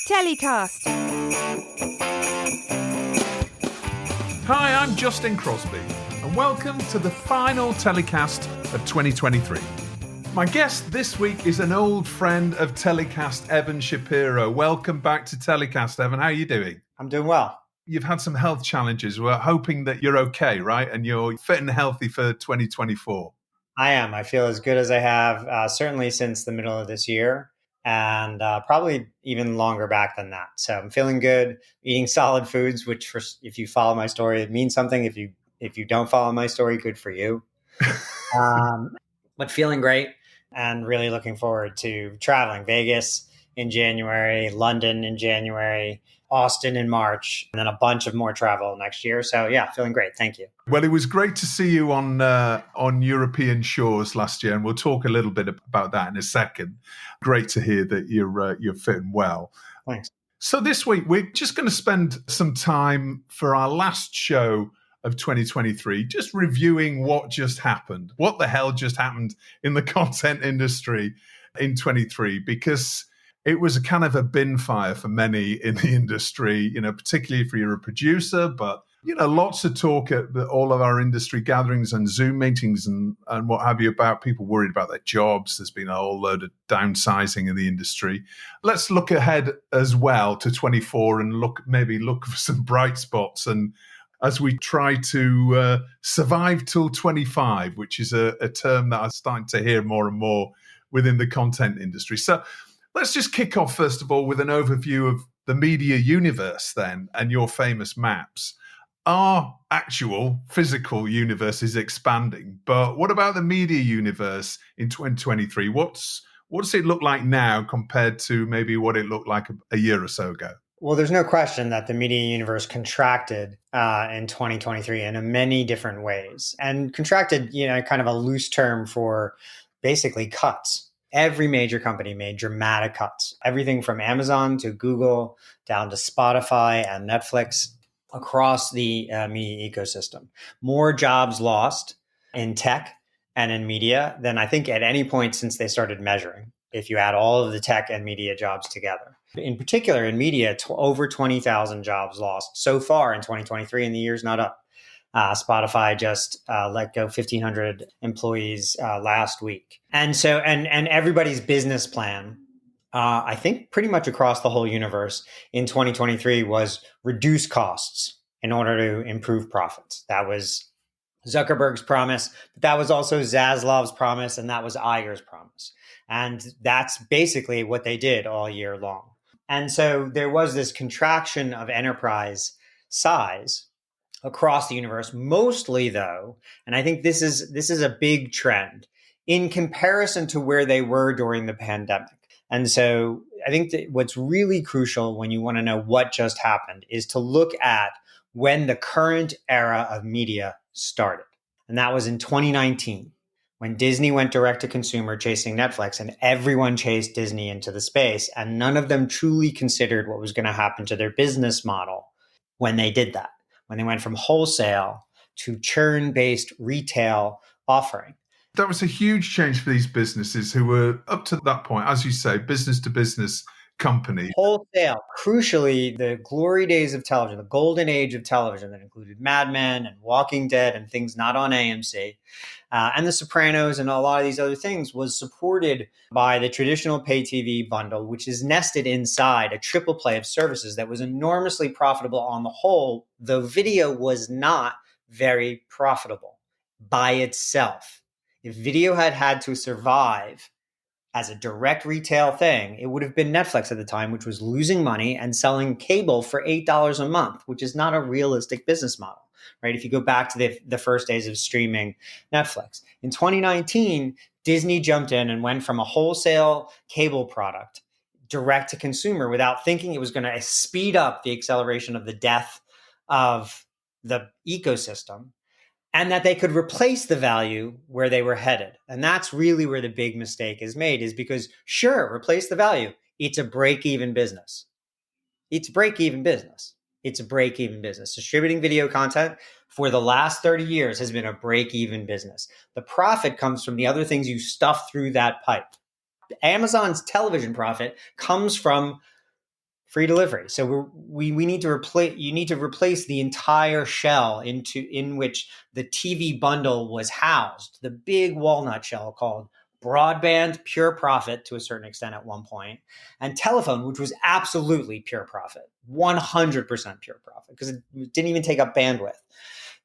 Telecast. Hi, I'm Justin Crosby, and welcome to the final telecast of 2023. My guest this week is an old friend of Telecast, Evan Shapiro. Welcome back to Telecast, Evan. How are you doing? I'm doing well. You've had some health challenges. We're hoping that you're okay, right? And you're fit and healthy for 2024. I am. I feel as good as I have, certainly since the middle of this year, and probably even longer back than that. So I'm feeling good, eating solid foods, which if you follow my story, it means something. If you don't follow my story, good for you. But feeling great and really looking forward to traveling. Vegas in January, London in January, Austin in March, and then a bunch of more travel next year. So yeah, feeling great. Thank you. Well, it was great to see you on European shores last year, and we'll talk a little bit about that in a second. Great to hear that you're fitting well. Thanks. So this week, we're just going to spend some time for our last show of 2023, just reviewing what just happened. What the hell just happened in the content industry in 23? Because it was a kind of a bin fire for many in the industry, particularly if you're a producer, but lots of talk at all of our industry gatherings and Zoom meetings and what have you about people worried about their jobs. There's been a whole load of downsizing in the industry. Let's look ahead as well to 24 and look for some bright spots. And as we try to survive till 25, which is a term that I'm starting to hear more and more within the content industry. So let's just kick off, first of all, with an overview of the media universe then and your famous maps. Our actual physical universe is expanding, but what about the media universe in 2023? What does it look like now compared to maybe what it looked like a year or so ago? Well, there's no question that the media universe contracted in 2023 in many different ways. And contracted, kind of a loose term for basically cuts. Every major company made dramatic cuts. Everything from Amazon to Google down to Spotify and Netflix across the media ecosystem. More jobs lost in tech and in media than I think at any point since they started measuring, if you add all of the tech and media jobs together. In particular, in media, over 20,000 jobs lost so far in 2023, and the year's not up. Spotify just let go 1,500 employees last week. And so, and everybody's business plan, I think pretty much across the whole universe in 2023 was reduce costs in order to improve profits. That was Zuckerberg's promise, but that was also Zaslav's promise, and that was Iger's promise. And that's basically what they did all year long. And so there was this contraction of enterprise size across the universe, mostly though, and I think this is a big trend in comparison to where they were during the pandemic. And so I think that what's really crucial when you want to know what just happened is to look at when the current era of media started. And that was in 2019. When Disney went direct to consumer chasing Netflix, and everyone chased Disney into the space, and none of them truly considered what was going to happen to their business model when they did that, when they went from wholesale to churn-based retail offering. That was a huge change for these businesses who were, up to that point, as you say, business-to-business company. Wholesale, crucially, the glory days of television, the golden age of television that included Mad Men and Walking Dead and things not on AMC, and The Sopranos and a lot of these other things, was supported by the traditional pay TV bundle, which is nested inside a triple play of services that was enormously profitable on the whole, though video was not very profitable by itself. If video had to survive as a direct retail thing, it would have been Netflix at the time, which was losing money and selling cable for $8 a month, which is not a realistic business model, right? If you go back to the first days of streaming Netflix. In 2019, Disney jumped in and went from a wholesale cable product direct to consumer without thinking it was going to speed up the acceleration of the death of the ecosystem, and that they could replace the value where they were headed. And that's really where the big mistake is made, is because, sure, replace the value. It's a break-even business. It's break-even business. It's a break-even business. Distributing video content for the last 30 years has been a break-even business. The profit comes from the other things you stuff through that pipe. Amazon's television profit comes from free delivery. So we need to replace. You need to replace the entire shell in which the TV bundle was housed. The big walnut shell called broadband, pure profit to a certain extent at one point, and telephone, which was absolutely pure profit, 100% pure profit because it didn't even take up bandwidth.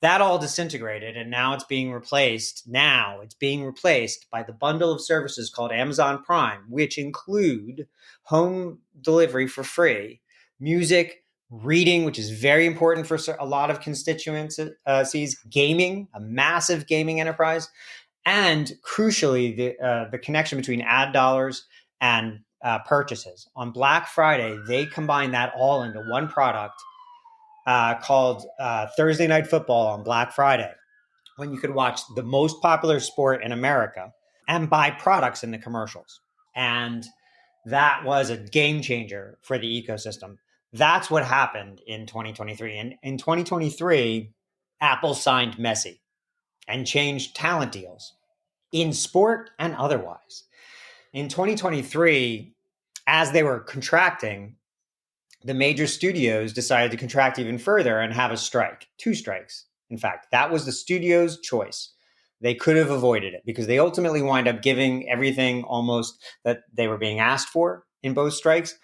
That all disintegrated, and now it's being replaced. Now it's being replaced by the bundle of services called Amazon Prime, which include home delivery for free, music, reading, which is very important for a lot of constituencies, gaming, a massive gaming enterprise, and crucially, the connection between ad dollars and purchases. On Black Friday, they combine that all into one product called Thursday Night Football on Black Friday, when you could watch the most popular sport in America and buy products in the commercials. And that was a game changer for the ecosystem. That's what happened in 2023. And in 2023, Apple signed Messi and changed talent deals in sport and otherwise. In 2023, as they were contracting, the major studios decided to contract even further and have a strike, 2 strikes. In fact, that was the studio's choice. They could have avoided it because they ultimately wind up giving everything almost that they were being asked for in both strikes.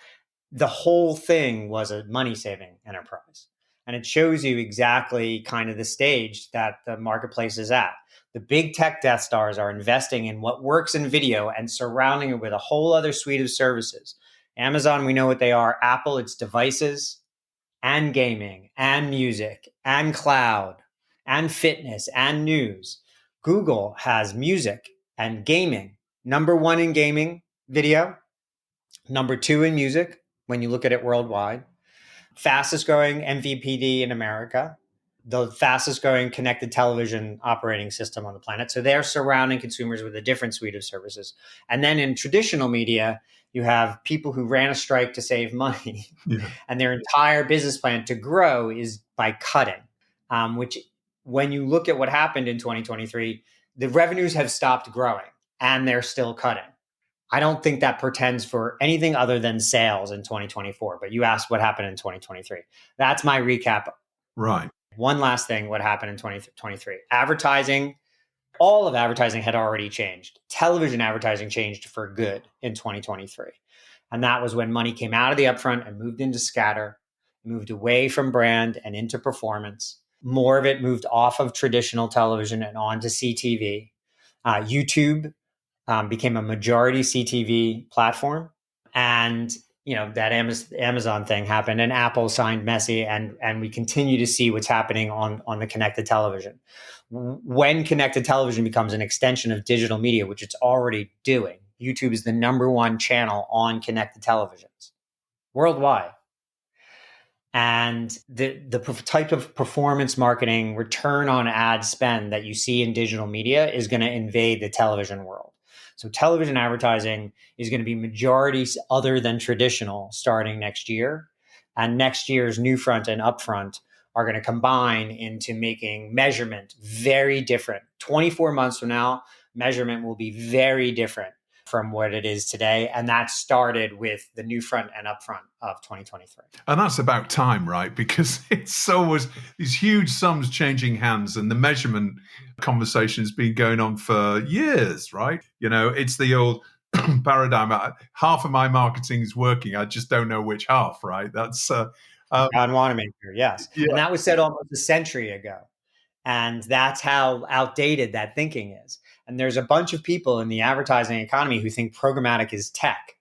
The whole thing was a money-saving enterprise. And it shows you exactly kind of the stage that the marketplace is at. The big tech Death Stars are investing in what works in video and surrounding it with a whole other suite of services. Amazon, we know what they are. Apple, it's devices and gaming and music and cloud and fitness and news. Google has music and gaming. Number 1 in gaming video, number 2 in music when you look at it worldwide. Fastest growing MVPD in America, the fastest growing connected television operating system on the planet. So they're surrounding consumers with a different suite of services. And then in traditional media, you have people who ran a strike to save money, and their entire business plan to grow is by cutting, which when you look at what happened in 2023, the revenues have stopped growing and they're still cutting. I don't think that portends for anything other than sales in 2024. But you asked what happened in 2023. That's my recap. Right. One last thing, what happened in 2023. Advertising, all of advertising had already changed. Television advertising changed for good in 2023. And that was when money came out of the upfront and moved into scatter, moved away from brand and into performance. More of it moved off of traditional television and onto CTV. YouTube became a majority CTV platform. And that Amazon thing happened, and Apple signed Messi, and we continue to see what's happening on the connected television. When connected television becomes an extension of digital media, which it's already doing, YouTube is the number 1 channel on connected televisions worldwide. And the type of performance marketing return on ad spend that you see in digital media is going to invade the television world. So television advertising is going to be majority other than traditional starting next year. And next year's NewFront and Upfront are going to combine into making measurement very different. 24 months from now, measurement will be very different from what it is today. And that started with the NewFront and Upfront of 2023. And that's about time, right? Because it's always these huge sums changing hands, and the measurement conversation has been going on for years, right? It's the old paradigm. Half of my marketing is working. I just don't know which half, right? That's John Wanamaker, yes. Yeah. And that was said almost a century ago. And that's how outdated that thinking is. And there's a bunch of people in the advertising economy who think programmatic is tech.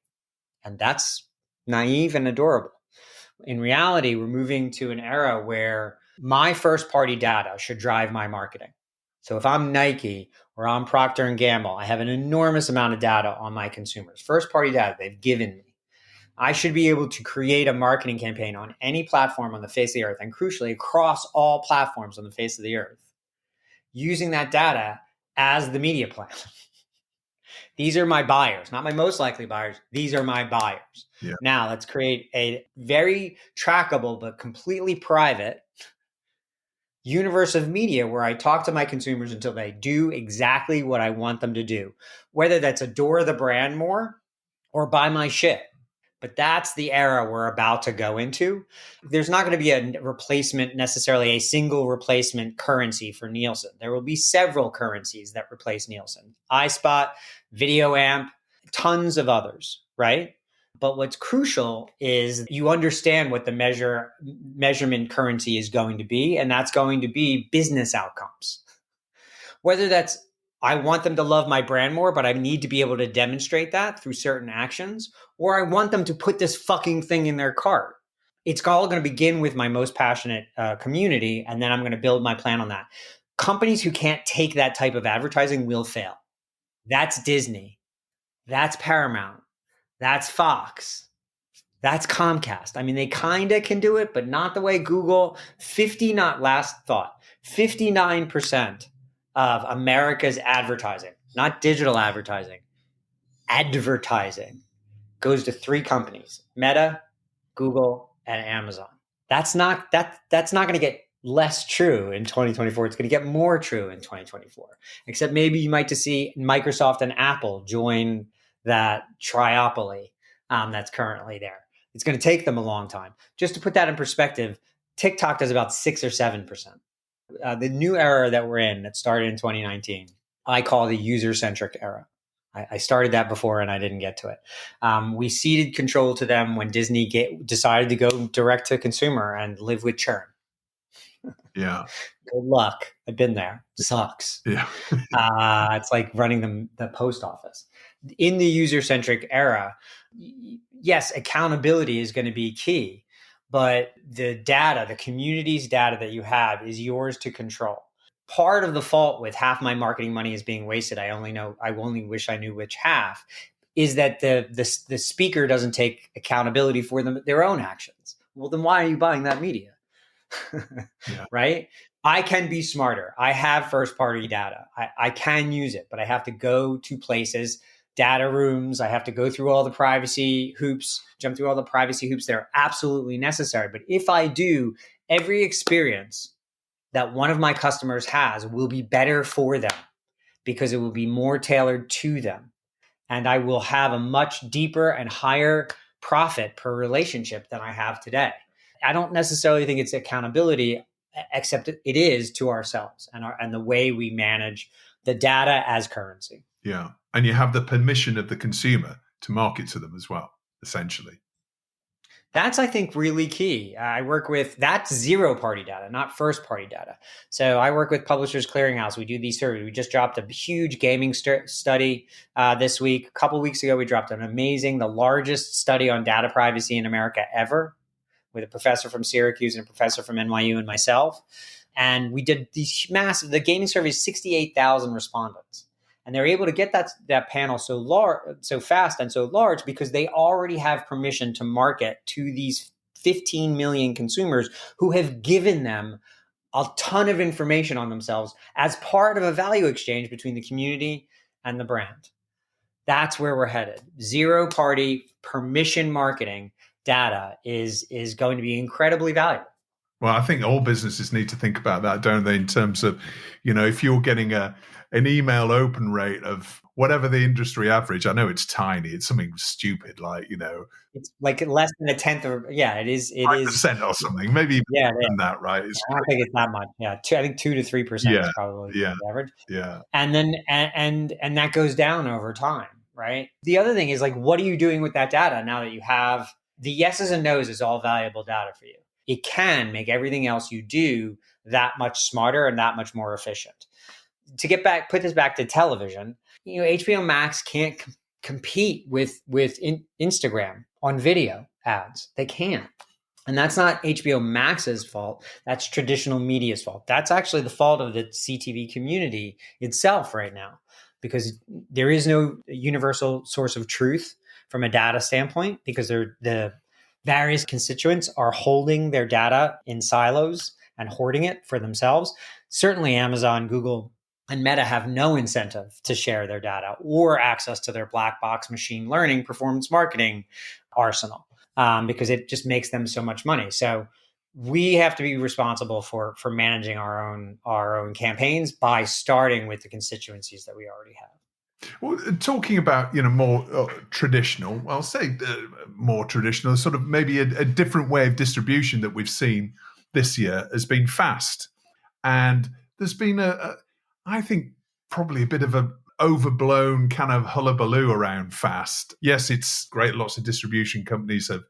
And that's naive and adorable. In reality, we're moving to an era where my first party data should drive my marketing. So if I'm Nike or I'm Procter & Gamble, I have an enormous amount of data on my consumers. First party data they've given me. I should be able to create a marketing campaign on any platform on the face of the earth, and crucially across all platforms on the face of the earth, using that data as the media plan. These are my buyers, not my most likely buyers. These are my buyers. Yeah. Now let's create a very trackable but completely private universe of media where I talk to my consumers until they do exactly what I want them to do, whether that's adore the brand more or buy my shit. But that's the era we're about to go into. There's not going to be a replacement, necessarily a single replacement currency for Nielsen. There will be several currencies that replace Nielsen. iSpot, VideoAmp, tons of others, right? But what's crucial is you understand what the measurement currency is going to be, and that's going to be business outcomes. Whether that's I want them to love my brand more, but I need to be able to demonstrate that through certain actions, or I want them to put this fucking thing in their cart. It's all going to begin with my most passionate community, and then I'm going to build my plan on that. Companies who can't take that type of advertising will fail. That's Disney. That's Paramount. That's Fox. That's Comcast. I mean, they kind of can do it, but not the way Google. 59% of America's advertising, not digital advertising, advertising goes to 3 companies: Meta, Google, and Amazon. That's not going to get less true in 2024. It's going to get more true in 2024. Except maybe you might to see Microsoft and Apple join that triopoly that's currently there. It's going to take them a long time. Just to put that in perspective, TikTok does about 6 or 7%. The new era that we're in, that started in 2019, I call the user-centric era. I started that before and I didn't get to it. We ceded control to them when Disney decided to go direct to consumer and live with churn. Yeah. Good luck. I've been there. Sucks. Yeah. It's like running the post office. In the user-centric era, yes, accountability is going to be key, but the data, the community's data that you have is yours to control. Part of the fault with half my marketing money is being wasted, I only wish I knew which half, is that the speaker doesn't take accountability for their own actions. Well, then why are you buying that media? Yeah. Right? I can be smarter. I have first party data. I can use it, but I have to go to places, data rooms. I have to go through all the privacy hoops, jump through all the privacy hoops that are absolutely necessary. But if I do, every experience that one of my customers has will be better for them because it will be more tailored to them. And I will have a much deeper and higher profit per relationship than I have today. I don't necessarily think it's accountability, except it is to ourselves and the way we manage the data as currency. Yeah. And you have the permission of the consumer to market to them as well, essentially. That's, I think, really key. I work with, that's zero party data, not first party data. So I work with Publishers Clearinghouse. We do these surveys. We just dropped a huge gaming study this week. A couple of weeks ago, we dropped the largest study on data privacy in America ever, with a professor from Syracuse and a professor from NYU and myself. And we did these massive, the gaming survey is 68,000 respondents. And they're able to get that panel so fast and so large because they already have permission to market to these 15 million consumers who have given them a ton of information on themselves as part of a value exchange between the community and the brand. That's where we're headed. Zero party permission marketing data is going to be incredibly valuable. Well, I think all businesses need to think about that, don't they? In terms of, if you're getting an email open rate of whatever the industry average, I know it's tiny. It's something stupid like, it's like less than a tenth of, it is 5% or something, maybe even than that, right? I don't think it's that much. Yeah. I think 2 to 3% is probably the average. Yeah. And then, and that goes down over time, right? The other thing is, like, what are you doing with that data now that you have the yeses and nos is all valuable data for you? It can make everything else you do that much smarter and that much more efficient. To put this back to television, HBO Max can't compete with Instagram on video ads. They can't. And that's not HBO Max's fault. That's traditional media's fault. That's actually the fault of the CTV community itself right now, because there is no universal source of truth from a data standpoint, because the various constituents are holding their data in silos and hoarding it for themselves. Certainly Amazon, Google, and Meta have no incentive to share their data or access to their black box machine learning performance marketing arsenal, because it just makes them so much money. So we have to be responsible for managing our own campaigns by starting with the constituencies that we already have. Well, talking about more traditional, I'll say more traditional, sort of maybe a different way of distribution that we've seen this year has been fast, and there's been I think probably a bit of a overblown kind of hullabaloo around fast. Yes, it's great. Lots of distribution companies have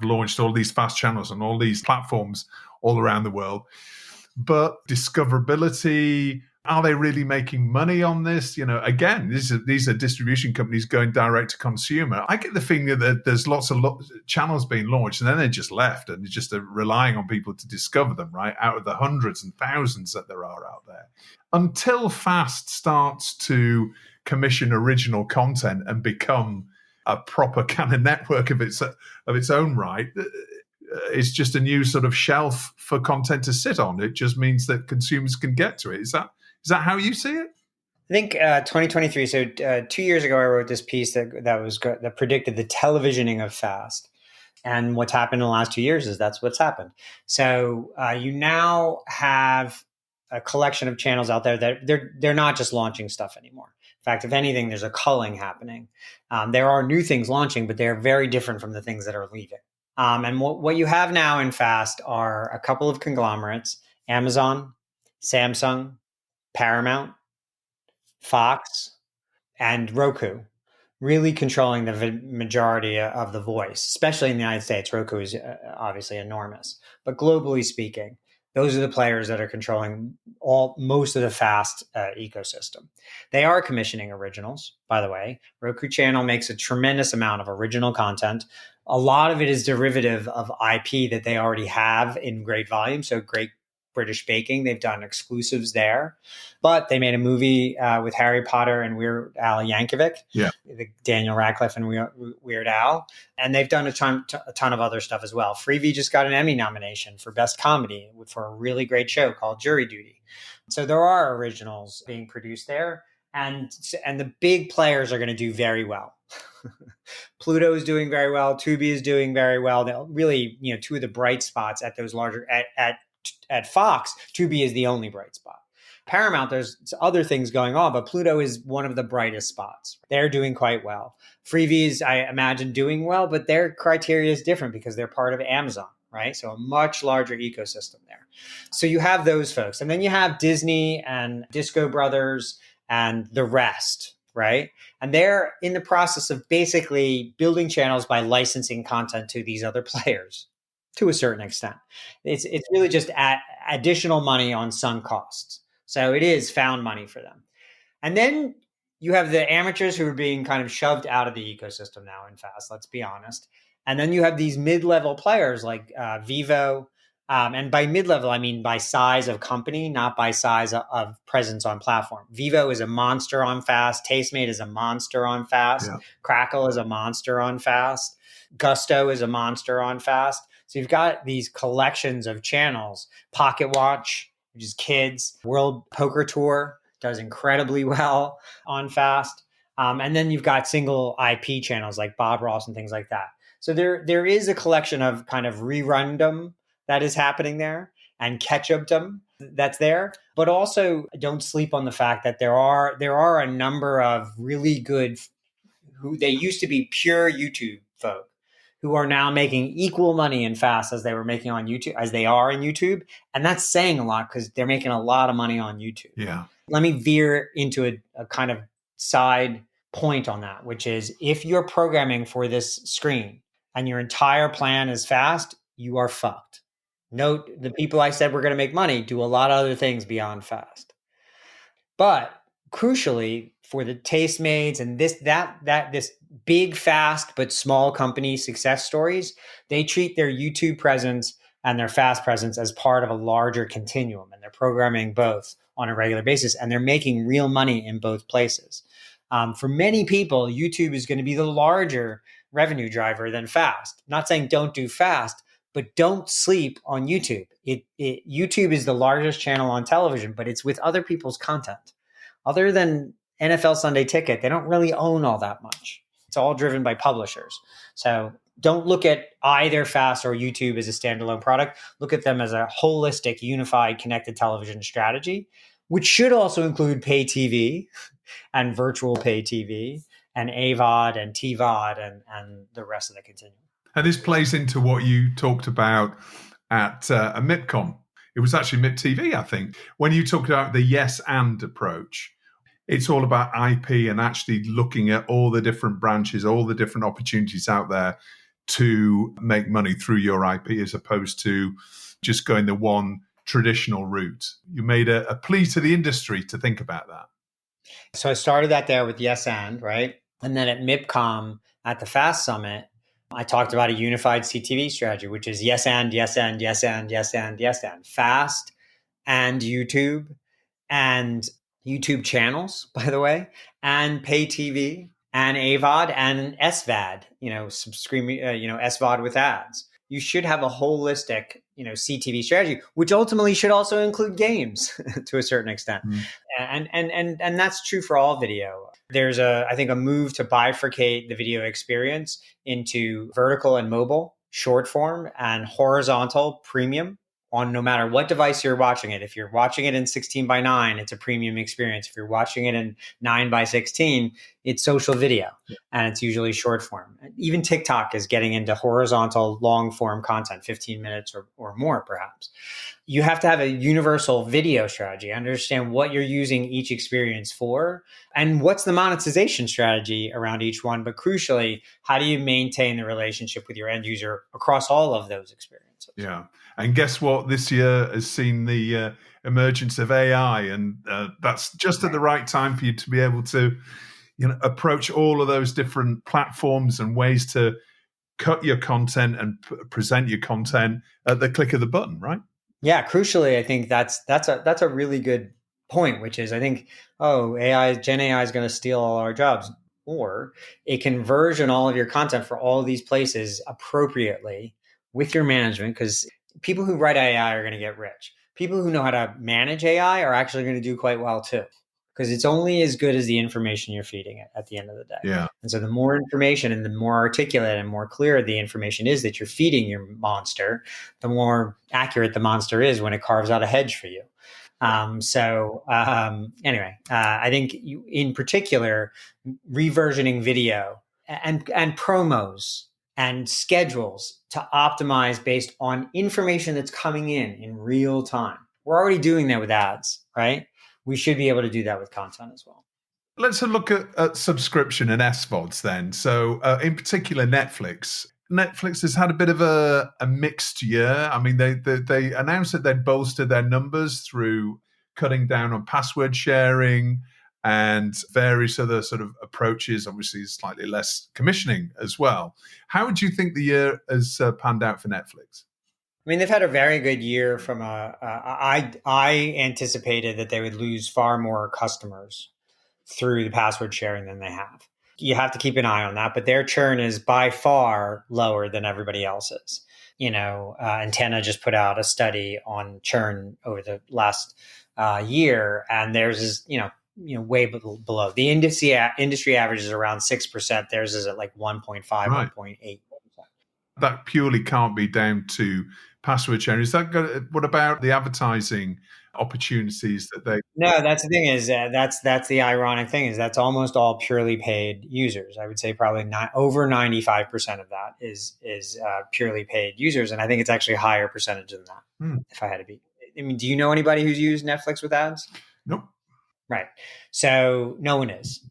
launched all these fast channels on all these platforms all around the world, but discoverability, are they really making money on this? Again, these are distribution companies going direct to consumer. I get the feeling that there's lots of channels being launched and then they just left and just relying on people to discover them, right? Out of the hundreds and thousands that there are out there. Until Fast starts to commission original content and become a proper kind of network of its own right, it's just a new sort of shelf for content to sit on. It just means that consumers can get to it. Is that how you see it? I think 2023. So 2 years ago, I wrote this piece that predicted the televisioning of fast. And what's happened in the last 2 years is that's what's happened. So you now have a collection of channels out there that they're not just launching stuff anymore. In fact, if anything, there's a culling happening. There are new things launching, but they're very different from the things that are leaving. And what you have now in fast are a couple of conglomerates: Amazon, Samsung, Paramount, Fox, and Roku, really controlling the majority of the voice, especially in the United States. Roku is obviously enormous, but globally speaking, those are the players that are controlling most of the fast ecosystem. They are commissioning originals, by the way. Roku Channel makes a tremendous amount of original content. A lot of it is derivative of IP that they already have in great volume. So Great British Baking, they've done exclusives there. But they made a movie with Harry Potter and Weird Al Yankovic, Daniel Radcliffe and Weird Al. And they've done a ton of other stuff as well. Freevee just got an Emmy nomination for Best Comedy for a really great show called Jury Duty. So there are originals being produced there. And the big players are going to do very well. Pluto is doing very well. Tubi is doing very well. They'll really, two of the bright spots at those larger at Fox. Tubi is the only bright spot. Paramount, there's other things going on, but Pluto is one of the brightest spots. They're doing quite well. Freevee's, I imagine, doing well, but their criteria is different because they're part of Amazon, right? So a much larger ecosystem there. So you have those folks. And then you have Disney and Disco Brothers and the rest, right? And they're in the process of basically building channels by licensing content to these other players to a certain extent. It's really just additional money on sunk costs. So it is found money for them. And then you have the amateurs who are being kind of shoved out of the ecosystem now in fast, let's be honest. And then you have these mid-level players like Vivo. And by mid-level, I mean by size of company, not by size of presence on platform. Vivo is a monster on fast. Tastemade is a monster on fast. Yeah. Crackle is a monster on fast. Gusto is a monster on fast. So you've got these collections of channels. Pocket Watch, which is kids. World Poker Tour does incredibly well on fast. And then you've got single IP channels like Bob Ross and things like that. So there is a collection of kind of rerundom that is happening there and catch-updom that's there. But also don't sleep on the fact that there are a number of really good, who they used to be pure YouTube folk, who are now making equal money in fast as they were making on YouTube, as they are in YouTube. And that's saying a lot because they're making a lot of money on YouTube. Yeah. Let me veer into a kind of side point on that, which is if you're programming for this screen and your entire plan is fast, you are fucked. Note, the people I said were going to make money do a lot of other things beyond fast. But crucially, for the Tastemades and this big, fast, but small company success stories, they treat their YouTube presence and their fast presence as part of a larger continuum. And they're programming both on a regular basis. And they're making real money in both places. For many people, YouTube is going to be the larger revenue driver than fast. I'm not saying don't do fast, but don't sleep on YouTube. YouTube is the largest channel on television, but it's with other people's content. Other than NFL Sunday Ticket, they don't really own all that much. It's all driven by publishers. So don't look at either fast or YouTube as a standalone product. Look at them as a holistic, unified, connected television strategy, which should also include pay TV and virtual pay TV and AVOD and TVOD and the rest of the continuum. And this plays into what you talked about at a MIPCOM. It was actually MIP TV, I think, when you talked about the yes and approach. It's all about IP and actually looking at all the different branches, all the different opportunities out there to make money through your IP, as opposed to just going the one traditional route. You made a plea to the industry to think about that. So I started that there with yes and, right? And then at MIPCOM at the FAST Summit, I talked about a unified CTV strategy, which is yes and, yes and, yes and, yes and, yes and. FAST and YouTube channels, by the way, and pay TV and AVOD and SVAD, SVOD with ads. You should have a holistic, CTV strategy, which ultimately should also include games to a certain extent. And that's true for all video. There's I think a move to bifurcate the video experience into vertical and mobile, short form, and horizontal premium on no matter what device you're watching it. If you're watching it in 16:9, it's a premium experience. If you're watching it in 9:16, it's social video, and it's usually short form. Even TikTok is getting into horizontal long form content, 15 minutes or more, perhaps. You have to have a universal video strategy, understand what you're using each experience for, and what's the monetization strategy around each one. But crucially, how do you maintain the relationship with your end user across all of those experiences? Yeah. And guess what? This year has seen the emergence of AI, and that's just at the right time for you to be able to, approach all of those different platforms and ways to cut your content and present your content at the click of the button, right? Yeah, crucially, I think that's a really good point, which is I think, Gen AI is going to steal all our jobs, or it can version all of your content for all of these places appropriately with your management, because people who write AI are going to get rich. People who know how to manage AI are actually going to do quite well too, because it's only as good as the information you're feeding it at the end of the day. Yeah. And so the more information and the more articulate and more clear the information is that you're feeding your monster, the more accurate the monster is when it carves out a hedge for you. I think in particular, reversioning video and promos and schedules to optimize based on information that's coming in real time. We're already doing that with ads, right? We should be able to do that with content as well. Let's look at subscription and SVODs then. So in particular, Netflix. Netflix has had a bit of a mixed year. I mean, they announced that they'd bolstered their numbers through cutting down on password sharing and various other sort of approaches, obviously slightly less commissioning as well. How would you think the year has panned out for Netflix? I mean, they've had a very good year from I anticipated that they would lose far more customers through the password sharing than they have. You have to keep an eye on that, but their churn is by far lower than everybody else's. Antenna just put out a study on churn over the last year, and theirs is, way below. The industry average is around 6%. Theirs is at like 1.5, right. 1.8%. That purely can't be down to password sharing. Is that what about the advertising opportunities that they? No, that's the thing is that's the ironic thing is that's almost all purely paid users. I would say probably over 95% of that is purely paid users, and I think it's actually a higher percentage than that. If I had to be, I mean, do you know anybody who's used Netflix with ads? Nope. Right. So no one is.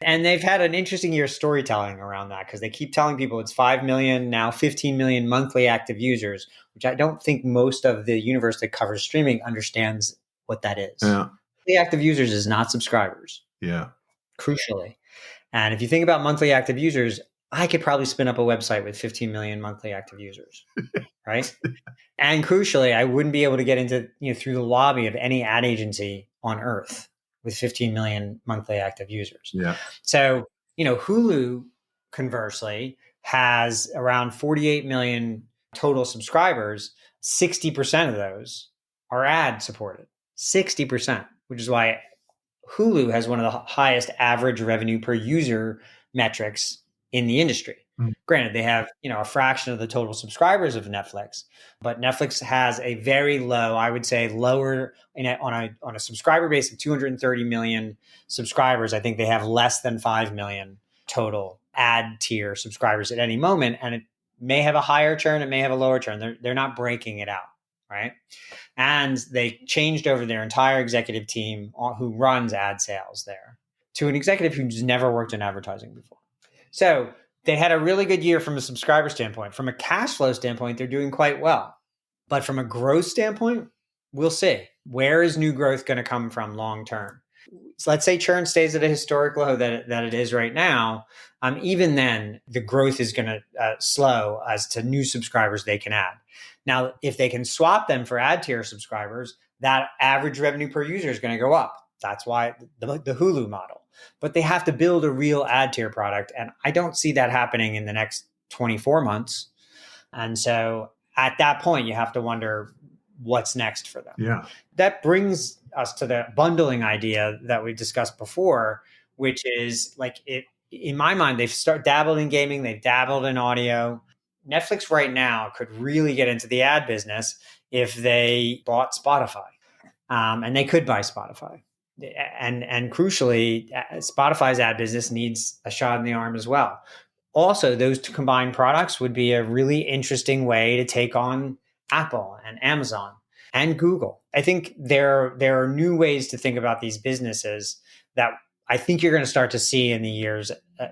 And they've had an interesting year storytelling around that because they keep telling people it's 5 million, now 15 million monthly active users, which I don't think most of the universe that covers streaming understands what that is. Yeah. Monthly active users is not subscribers. Yeah. Crucially. And if you think about monthly active users, I could probably spin up a website with 15 million monthly active users, right? And crucially, I wouldn't be able to get into, through the lobby of any ad agency on earth with 15 million monthly active users. Yeah. So, Hulu, conversely, has around 48 million total subscribers. 60% of those are ad supported. 60%, which is why Hulu has one of the highest average revenue per user metrics in the industry. Mm. Granted, they have, a fraction of the total subscribers of Netflix, but Netflix has a very low, I would say lower on a subscriber base of 230 million subscribers. I think they have less than 5 million total ad tier subscribers at any moment. And it may have a higher churn, it may have a lower churn. They're not breaking it out, right? And they changed over their entire executive team who runs ad sales there to an executive who's never worked in advertising before. So they had a really good year from a subscriber standpoint. From a cash flow standpoint, they're doing quite well. But from a growth standpoint, we'll see. Where is new growth going to come from long term? So let's say churn stays at a historic low that it is right now. Even then, the growth is going to slow as to new subscribers they can add. Now, if they can swap them for ad tier subscribers, that average revenue per user is going to go up. That's why the Hulu model. But they have to build a real ad tier product. And I don't see that happening in the next 24 months. And so at that point, you have to wonder what's next for them. Yeah. That brings us to the bundling idea that we discussed before, which is like in my mind, they've dabbled in gaming, they've dabbled in audio. Netflix right now could really get into the ad business if they bought Spotify. And they could buy Spotify. And crucially, Spotify's ad business needs a shot in the arm as well. Also, those two combined products would be a really interesting way to take on Apple and Amazon and Google. I think there are new ways to think about these businesses that I think you're going to start to see in the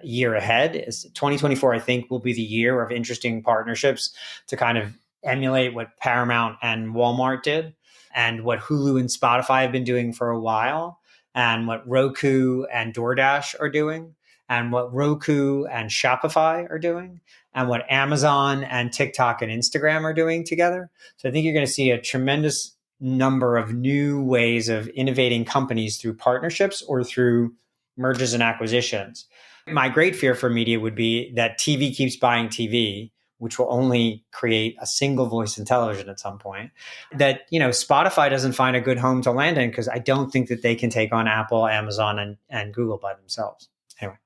year ahead. 2024, I think, will be the year of interesting partnerships to kind of emulate what Paramount and Walmart did, and what Hulu and Spotify have been doing for a while, and what Roku and DoorDash are doing, and what Roku and Shopify are doing, and what Amazon and TikTok and Instagram are doing together. So I think you're going to see a tremendous number of new ways of innovating companies through partnerships or through mergers and acquisitions. My great fear for media would be that TV keeps buying TV, which will only create a single voice in television at some point, that, Spotify doesn't find a good home to land in, because I don't think that they can take on Apple, Amazon, and Google by themselves. Anyway.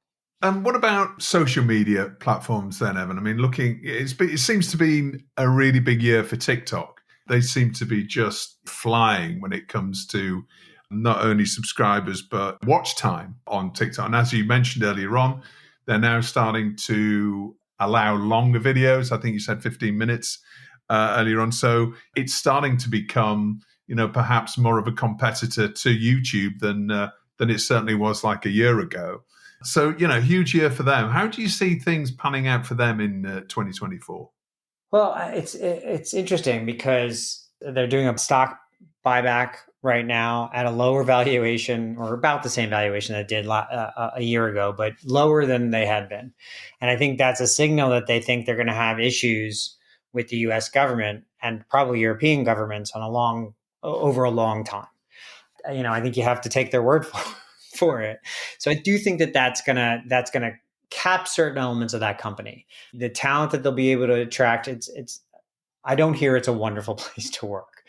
What about social media platforms then, Evan? I mean, it seems to be a really big year for TikTok. They seem to be just flying when it comes to not only subscribers, but watch time on TikTok. And as you mentioned earlier on, they're now starting to allow longer videos. I think you said 15 minutes earlier on. So it's starting to become, perhaps more of a competitor to YouTube than it certainly was like a year ago. So, huge year for them. How do you see things panning out for them in 2024? Well, it's interesting because they're doing a stock buyback right now at a lower valuation, or about the same valuation that it did a year ago, but lower than they had been. And I think that's a signal that they think they're going to have issues with the US government and probably European governments over a long time. I think you have to take their word for it. So I do think that's going to cap certain elements of that company. The talent that they'll be able to attract, I don't hear it's a wonderful place to work.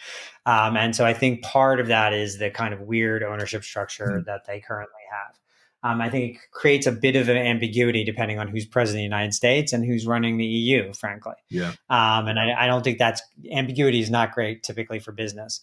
And so I think part of that is the kind of weird ownership structure that they currently have. I think it creates a bit of an ambiguity depending on who's president of the United States and who's running the EU, frankly. Yeah. And I don't think ambiguity is not great typically for business.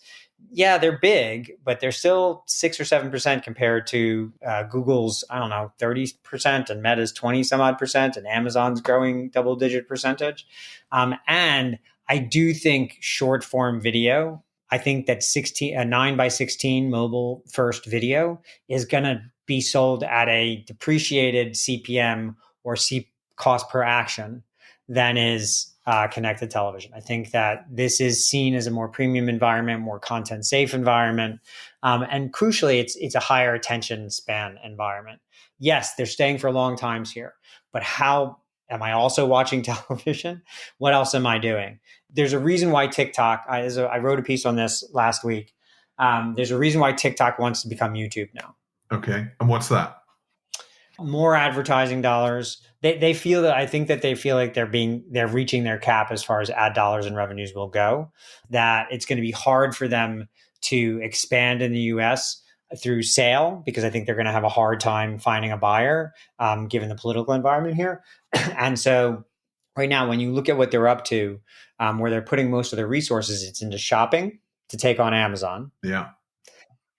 Yeah, they're big, but they're still 6 or 7% compared to Google's, 30%, and Meta's 20 some odd percent, and Amazon's growing double-digit percentage. And I do think short form video, I think that a 9:16 mobile first video is going to be sold at a depreciated CPM or cost per action than is connected television. I think that this is seen as a more premium environment, more content safe environment. And crucially, it's a higher attention span environment. Yes, they're staying for long times here, but how am I also watching television? What else am I doing? There's a reason why TikTok, I wrote a piece on this last week. There's a reason why TikTok wants to become YouTube now. Okay. And what's that? More advertising dollars. They feel like they're reaching their cap as far as ad dollars and revenues will go, that it's going to be hard for them to expand in the US through sale, because I think they're going to have a hard time finding a buyer, given the political environment here. And so right now, when you look at what they're up to, where they're putting most of their resources, it's into shopping to take on Amazon. Yeah.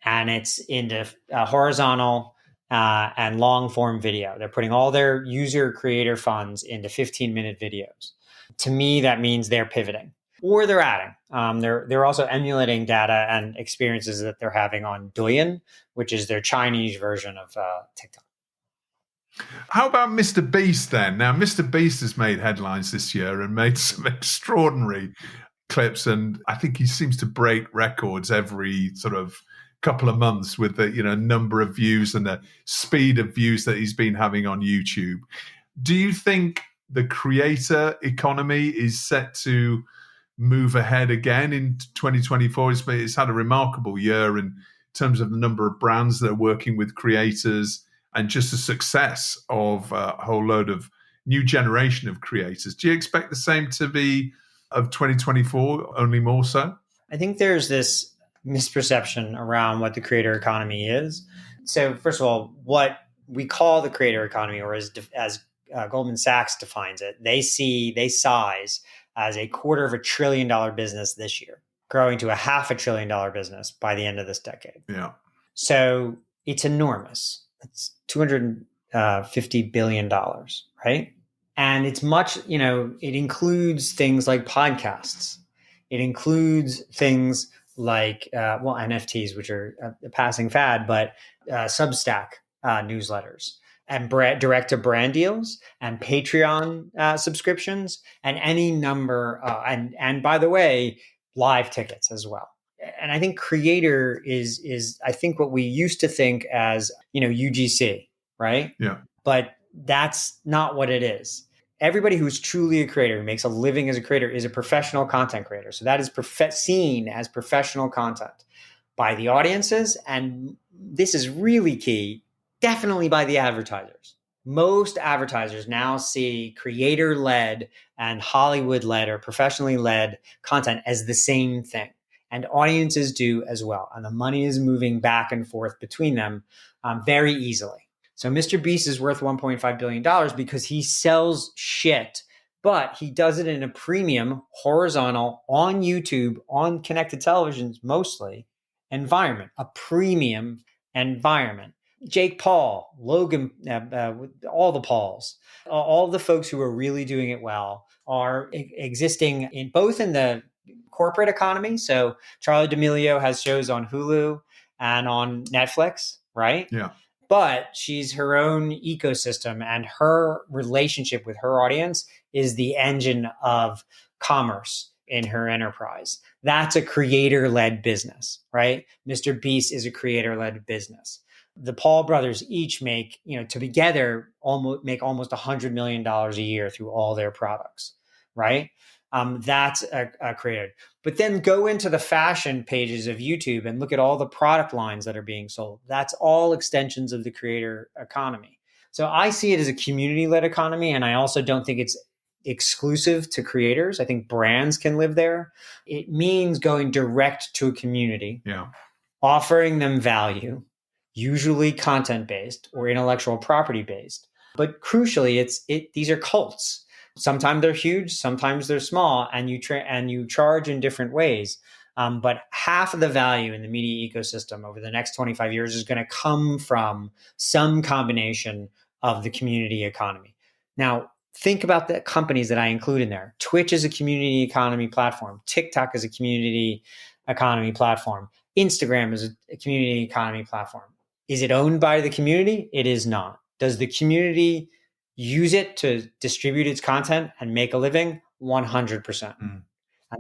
And it's into horizontal and long form video. They're putting all their user creator funds into 15-minute videos. To me, that means they're pivoting or they're adding. They're also emulating data and experiences that they're having on Douyin, which is their Chinese version of TikTok. How about Mr. Beast then? Now, Mr. Beast has made headlines this year and made some extraordinary clips, and I think he seems to break records every sort of couple of months with the number of views and the speed of views that he's been having on YouTube. Do you think the creator economy is set to move ahead again in 2024? It's had a remarkable year in terms of the number of brands that are working with creators and just the success of a whole load of new generation of creators. Do you expect the same to be of 2024, only more so? I think there's this misperception around what the creator economy is. So first of all, what we call the creator economy, or as Goldman Sachs defines it, they size as $250 billion business this year, growing to $500 billion business by the end of this decade. Yeah. So it's enormous. It's $250 billion, right? And it's much, it includes things like podcasts. It includes things like, NFTs, which are a passing fad, but Substack newsletters and direct to brand deals and Patreon subscriptions and any number. And by the way, live tickets as well. And I think creator is I think what we used to think as, UGC, right? Yeah. But that's not what it is. Everybody who's truly a creator, who makes a living as a creator, is a professional content creator. So that is seen as professional content by the audiences. And this is really key, definitely by the advertisers. Most advertisers now see creator-led and Hollywood-led or professionally led content as the same thing. And audiences do as well. And the money is moving back and forth between them very easily. So Mr. Beast is worth $1.5 billion because he sells shit, but he does it in a premium, horizontal, on YouTube, on connected televisions mostly, environment, a premium environment. Jake Paul, Logan, all the Pauls, all the folks who are really doing it well are existing in both in the corporate economy. So Charli D'Amelio has shows on Hulu and on Netflix, right? Yeah. But she's her own ecosystem, and her relationship with her audience is the engine of commerce in her enterprise. That's a creator-led business, right? Mr. Beast is a creator-led business. The Paul brothers each make, together make almost $100 million a year through all their products, right? That's a creator. But then go into the fashion pages of YouTube and look at all the product lines that are being sold. That's all extensions of the creator economy. So I see it as a community-led economy, and I also don't think it's exclusive to creators. I think brands can live there. It means going direct to a community, offering them value, usually content-based or intellectual property-based. But crucially, these are cults. Sometimes they're huge, sometimes they're small, and you charge in different ways. But half of the value in the media ecosystem over the next 25 years is going to come from some combination of the community economy. Now, think about the companies that I include in there. Twitch is a community economy platform. TikTok is a community economy platform. Instagram is a community economy platform. Is it owned by the community? It is not. Does the community use it to distribute its content and make a living? 100%. And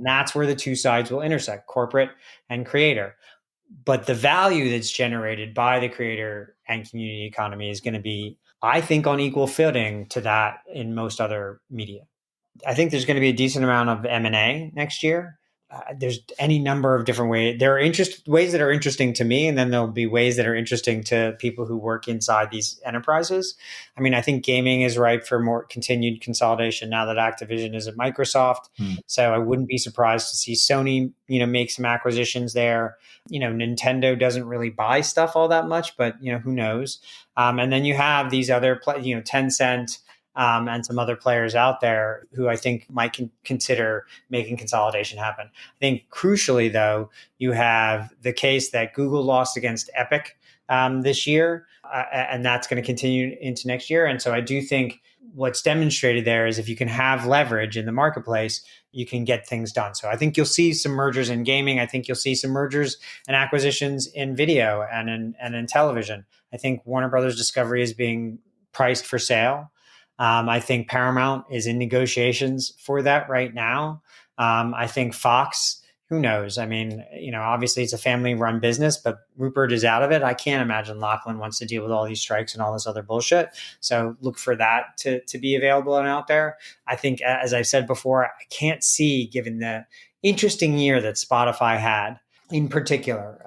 that's where the two sides will intersect, corporate and creator. But the value that's generated by the creator and community economy is going to be, I think, on equal footing to that in most other media. I think there's going to be a decent amount of M&A next year. there's any number of different ways. There are ways that are interesting to me, and then there'll be ways that are interesting to people who work inside these enterprises. I mean, I think gaming is ripe for more continued consolidation now that Activision is at Microsoft. So I wouldn't be surprised to see Sony, make some acquisitions there. Nintendo doesn't really buy stuff all that much, but who knows? And then you have these other, Tencent. And some other players out there who I think might consider making consolidation happen. I think crucially, though, you have the case that Google lost against Epic this year, and that's going to continue into next year. And so I do think what's demonstrated there is if you can have leverage in the marketplace, you can get things done. So I think you'll see some mergers in gaming. I think you'll see some mergers and acquisitions in video and in television. I think Warner Brothers Discovery is being priced for sale. I think Paramount is in negotiations for that right now. I think Fox, who knows? I mean, obviously it's a family-run business, but Rupert is out of it. I can't imagine Lachlan wants to deal with all these strikes and all this other bullshit. So look for that to be available and out there. I think, as I've said before, I can't see, given the interesting year that Spotify had, in particular,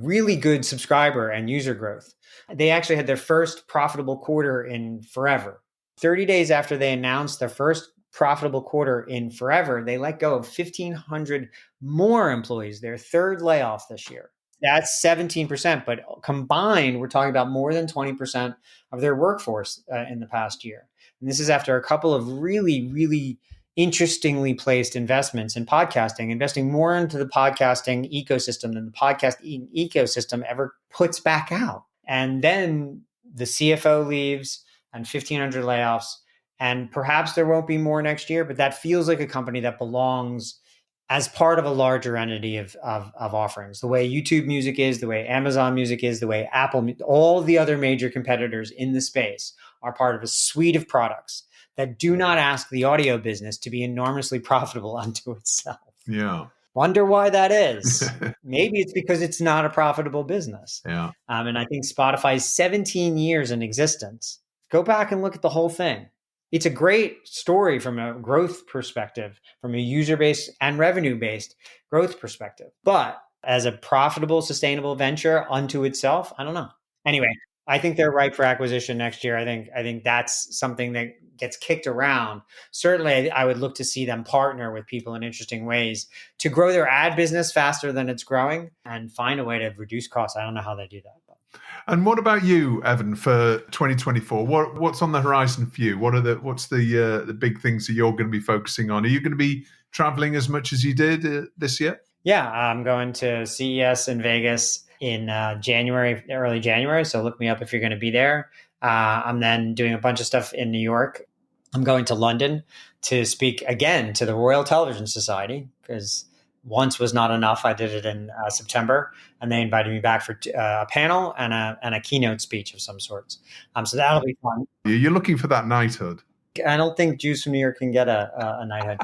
really good subscriber and user growth. They actually had their first profitable quarter in forever. 30 days after they announced their first profitable quarter in forever, they let go of 1,500 more employees, their third layoff this year. That's 17%, but combined, we're talking about more than 20% of their workforce in the past year. And this is after a couple of really, really interestingly placed investments in podcasting, investing more into the podcasting ecosystem than the podcasting ecosystem ever puts back out. And then the CFO leaves, and 1,500 layoffs. And perhaps there won't be more next year, but that feels like a company that belongs as part of a larger entity of offerings. The way YouTube Music is, the way Amazon Music is, the way Apple, all the other major competitors in the space are part of a suite of products that do not ask the audio business to be enormously profitable unto itself. Yeah. Wonder why that is. Maybe it's because it's not a profitable business. Yeah. And I think Spotify's 17 years in existence. Go back and look at the whole thing. It's a great story from a growth perspective, from a user-based and revenue-based growth perspective. But as a profitable, sustainable venture unto itself, I don't know. Anyway, I think they're ripe for acquisition next year. I think that's something that gets kicked around. Certainly, I would look to see them partner with people in interesting ways to grow their ad business faster than it's growing and find a way to reduce costs. I don't know how they do that. And what about you, Evan, for 2024? What's on the horizon for you? What's the big things that you're going to be focusing on? Are you going to be traveling as much as you did this year? Yeah, I'm going to CES in Vegas in early January. So look me up if you're going to be there. I'm then doing a bunch of stuff in New York. I'm going to London to speak again to the Royal Television Society because once was not enough. I did it in September, and they invited me back for a panel and a keynote speech of some sorts. So that'll be fun. You're looking for that knighthood. I don't think Jews from New York can get a knighthood.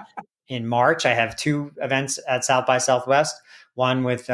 In March, I have 2 events at South by Southwest, one with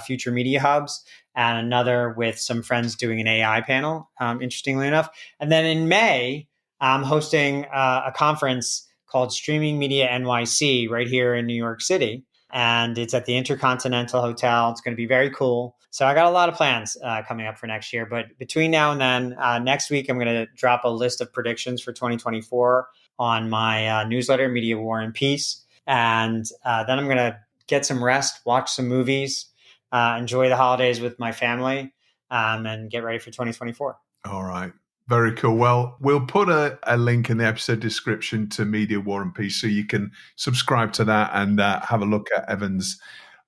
Future Media Hubs and another with some friends doing an AI panel, interestingly enough. And then in May, I'm hosting a conference called Streaming Media NYC right here in New York City. And it's at the Intercontinental Hotel. It's going to be very cool. So I got a lot of plans coming up for next year. But between now and then, next week, I'm going to drop a list of predictions for 2024 on my newsletter, Media War and Peace. And then I'm going to get some rest, watch some movies, enjoy the holidays with my family, and get ready for 2024. All right. Very cool. Well, we'll put a link in the episode description to Media War and Peace so you can subscribe to that and have a look at Evan's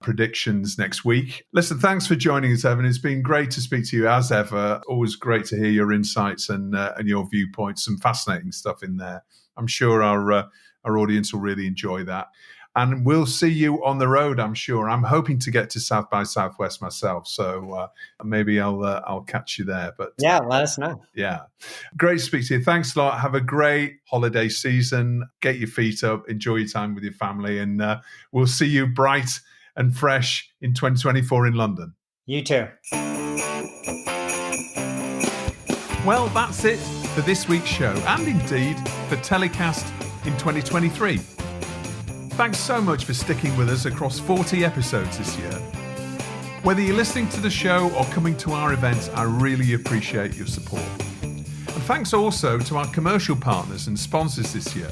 predictions next week. Listen, thanks for joining us, Evan. It's been great to speak to you as ever. Always great to hear your insights and your viewpoints. Some fascinating stuff in there. I'm sure our audience will really enjoy that. And we'll see you on the road, I'm sure. I'm hoping to get to South by Southwest myself, so maybe I'll catch you there. But yeah, let us know. Yeah, great to speak to you. Thanks a lot. Have a great holiday season. Get your feet up. Enjoy your time with your family, and we'll see you bright and fresh in 2024 in London. You too. Well, that's it for this week's show, and indeed for Telecast in 2023. Thanks so much for sticking with us across 40 episodes this year. Whether you're listening to the show or coming to our events, I really appreciate your support. And thanks also to our commercial partners and sponsors this year.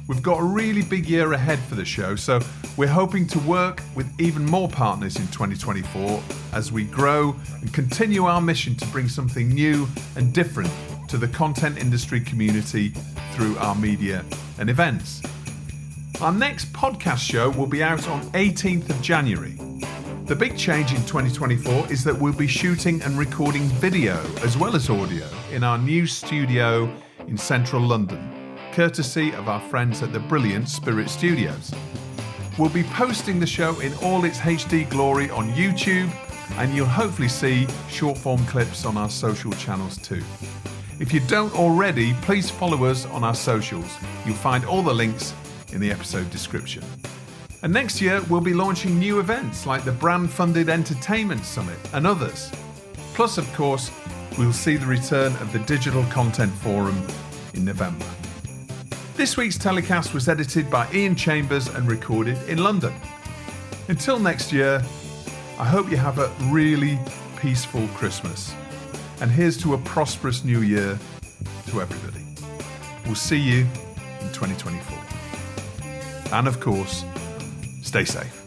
We've got a really big year ahead for the show, so we're hoping to work with even more partners in 2024 as we grow and continue our mission to bring something new and different to the content industry community through our media and events. Our next podcast show will be out on 18th of January. The big change in 2024 is that we'll be shooting and recording video as well as audio in our new studio in central London, courtesy of our friends at the brilliant Spirit Studios. We'll be posting the show in all its HD glory on YouTube, and you'll hopefully see short-form clips on our social channels too. If you don't already, please follow us on our socials. You'll find all the links in the episode description. And next year, we'll be launching new events like the Brand-Funded Entertainment Summit and others. Plus, of course, we'll see the return of the Digital Content Forum in November. This week's telecast was edited by Ian Chambers and recorded in London. Until next year, I hope you have a really peaceful Christmas. And here's to a prosperous new year to everybody. We'll see you in 2024. And of course, stay safe.